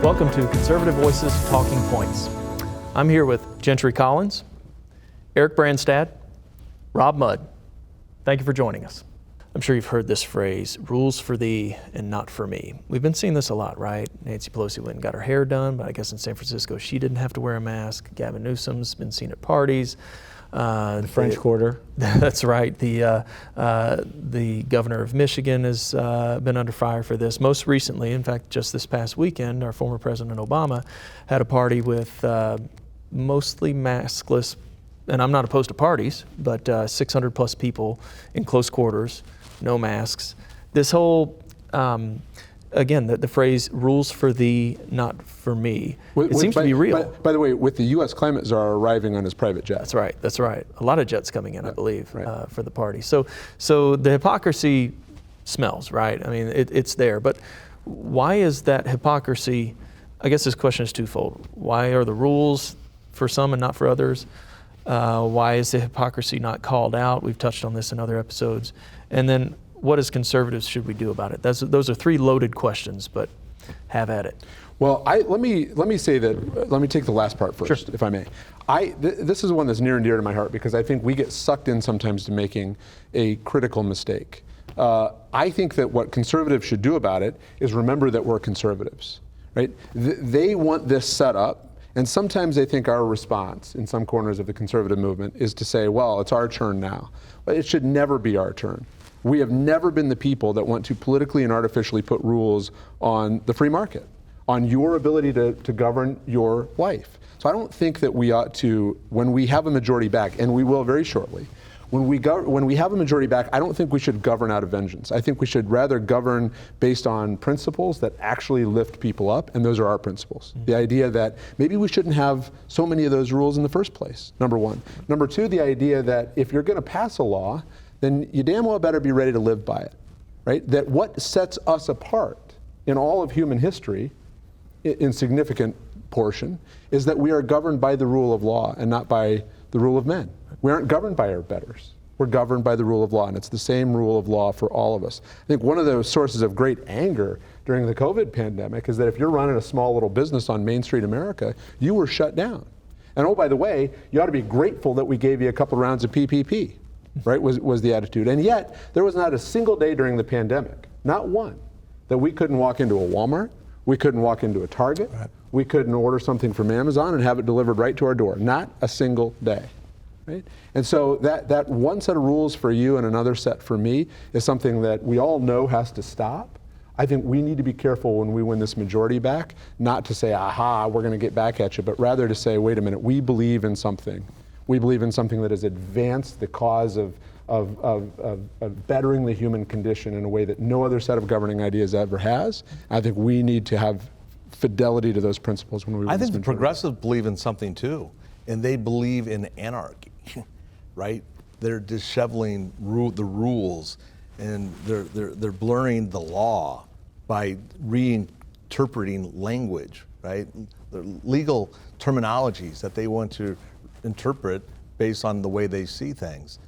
Welcome to Conservative Voices Talking Points. I'm here with Gentry Collins, Eric Branstad, Rob Mudd. Thank you for joining us. I'm sure you've heard this phrase, rules for thee and not for me. We've been seeing this a lot, right? Nancy Pelosi went and got her hair done, but I guess in San Francisco she didn't have to wear a mask. Gavin Newsom's been seen at parties. The French Quarter. That's right. The governor of Michigan has been under fire for this. Most recently, in fact, just this past weekend, our former President Obama had a party with mostly maskless, and I'm not opposed to parties, but 600 plus people in close quarters, no masks. This whole, again, the phrase rules for thee, not for me, it seems to be real. By the way, with the U.S. climate czar arriving on his private jet. That's right. A lot of jets coming in, I believe, right. For the party. So the hypocrisy smells, right? I mean, it's there. But why is that hypocrisy, I guess this question is twofold. Why are the rules for some and not for others? Why is the hypocrisy not called out? We've touched on this in other episodes. And then what as conservatives should we do about it? Those are three loaded questions, but have at it. Well, let me say that. Let me take the last part first, Sure. if I may. This is one that's near and dear to my heart because I think we get sucked in sometimes to making a critical mistake. I think that what conservatives should do about it is remember that we're conservatives, right? They want this set up, and sometimes they think our response in some corners of the conservative movement is to say, well, it's our turn now. But it should never be our turn. We have never been the people that want to politically and artificially put rules on the free market, on your ability to govern your life. So I don't think that we ought to, when we have a majority back, and we will very shortly, when we have a majority back, I don't think we should govern out of vengeance. I think we should rather govern based on principles that actually lift people up, and those are our principles. Mm-hmm. The idea that maybe we shouldn't have so many of those rules in the first place, number one. Number two, the idea that if you're going to pass a law, then you damn well better be ready to live by it, right? That what sets us apart in all of human history, in significant portion, is that we are governed by the rule of law and not by the rule of men. We aren't governed by our betters. We're governed by the rule of law, and it's the same rule of law for all of us. I think one of the sources of great anger during the COVID pandemic is that if you're running a small little business on Main Street America, you were shut down. And oh, by the way, you ought to be grateful that we gave you a couple rounds of PPP, right, was the attitude. And yet, there was not a single day during the pandemic, not one, that we couldn't walk into a Walmart, we couldn't walk into a Target, right. We couldn't order something from Amazon and have it delivered right to our door. Not a single day, right? And so that one set of rules for you and another set for me is something that we all know has to stop. I think we need to be careful when we win this majority back, not to say, aha, we're going to get back at you, but rather to say, wait a minute, we believe in something. We believe in something that has advanced the cause of bettering the human condition in a way that no other set of governing ideas ever has. I think we need to have fidelity to those principles when we win I this think the majority. progressives believe in something too, and they believe in anarchy, right? They're disheveling the rules, and they're blurring the law by reinterpreting language, right? The legal terminologies that they want to interpret based on the way they see things.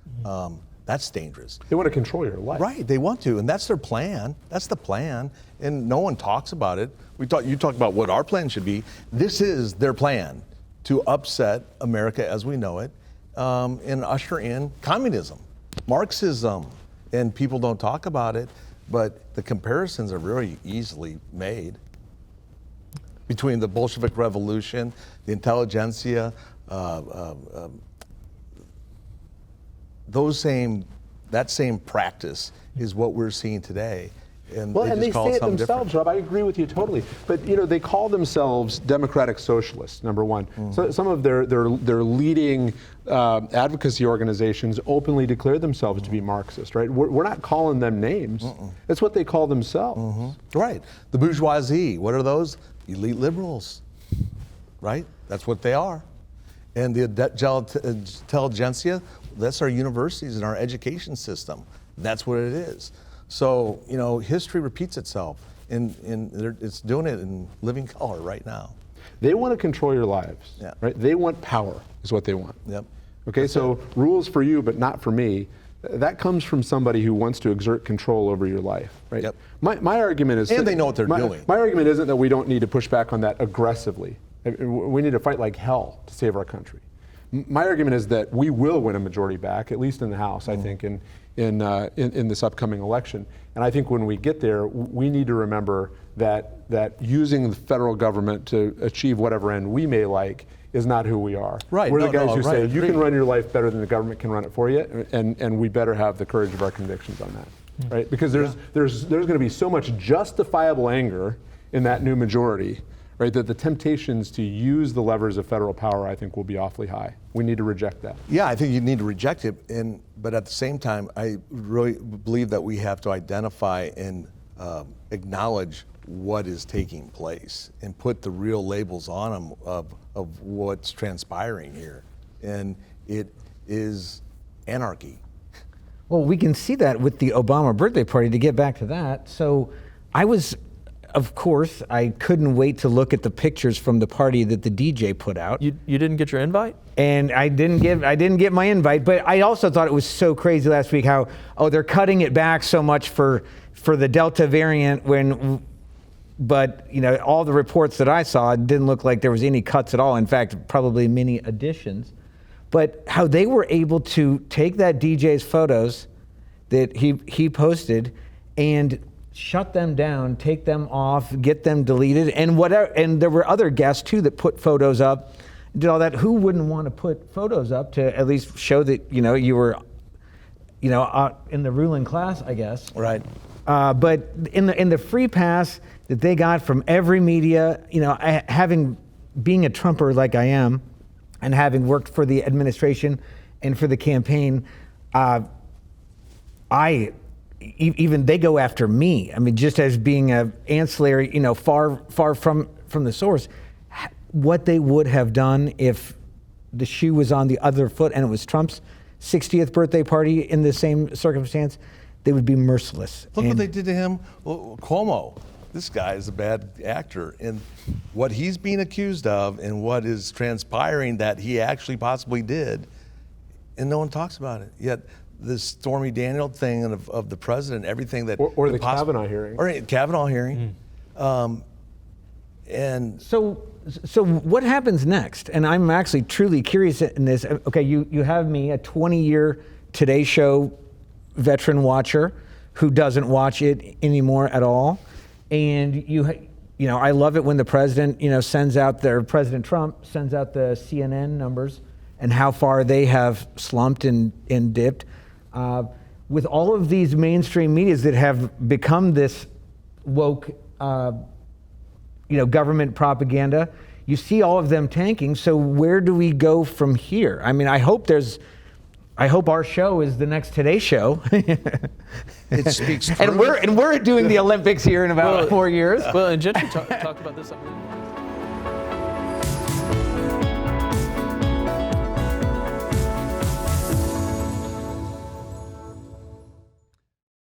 That's dangerous. They want to control your life. Right, they want to, and that's their plan. That's the plan, and no one talks about it. You talk about what our plan should be. This is their plan, to upset America as we know it, and usher in communism, Marxism, and people don't talk about it, but the comparisons are very easily made between the Bolshevik Revolution, the intelligentsia, that same practice is what we're seeing today. And they say it themselves, Rob. I agree with you totally. But they call themselves democratic socialists. Number one, so some of their leading advocacy organizations openly declare themselves to be Marxist. Right? We're not calling them names. That's what they call themselves. Right. The bourgeoisie. What are those? Elite liberals. Right. That's what they are. And the intelligentsia. That's our universities and our education system. That's what it is. So, history repeats itself, and it's doing it in living color right now. They want to control your lives, right? They want power, is what they want. Yep. Okay, so rules for you, but not for me. that comes from somebody who wants to exert control over your life, right? Yep. My argument is, And they know what they're doing. My argument isn't that we don't need to push back on that aggressively. We need to fight like hell to save our country. My argument is that we will win a majority back, at least in the House, I think, in this upcoming election. And I think when we get there, we need to remember that using the federal government to achieve whatever end we may like is not who we are. Right. We're the guys who say, you Agreed. can run your life better than the government can run it for you, and we better have the courage of our convictions on that, right? Because there's going to be so much justifiable anger in that new majority, right, that the temptations to use the levers of federal power, I think, will be awfully high. We need to reject that. Yeah, I think you need to reject it, but at the same time, I really believe that we have to identify and acknowledge what is taking place and put the real labels on them of what's transpiring here. And it is anarchy. Well, we can see that with the Obama birthday party, to get back to that. So of course, I couldn't wait to look at the pictures from the party that the DJ put out. You didn't get your invite? And I didn't get my invite, but I also thought it was so crazy last week how, they're cutting it back so much for the Delta variant but all the reports that I saw, it didn't look like there was any cuts at all. In fact, probably many additions. But how they were able to take that DJ's photos that he posted and shut them down, take them off, get them deleted, and whatever. And there were other guests too that put photos up, did all that. Who wouldn't want to put photos up to at least show that you were, in the ruling class, I guess. Right. But in the free pass that they got from every media, being a Trumper like I am, and having worked for the administration and for the campaign, even they go after me. I mean, just as being an ancillary, far from the source, what they would have done if the shoe was on the other foot and it was Trump's 60th birthday party in the same circumstance, they would be merciless. Look what they did to him. Well, Cuomo, this guy is a bad actor. And what he's being accused of and what is transpiring that he actually possibly did, and no one talks about it. Yet this Stormy Daniels thing of the president, everything that... Or the Kavanaugh hearing. Or Kavanaugh hearing. And so what happens next? And I'm actually truly curious in this. Okay, you have me, a 20-year Today Show veteran watcher who doesn't watch it anymore at all. And I love it when the president, President Trump sends out the CNN numbers and how far they have slumped and dipped. With all of these mainstream medias that have become this woke, government propaganda, you see all of them tanking. So where do we go from here? I mean, I hope our show is the next Today Show. it speaks and we're doing the Olympics here in about 4 years. Well, and Gentry talked about this.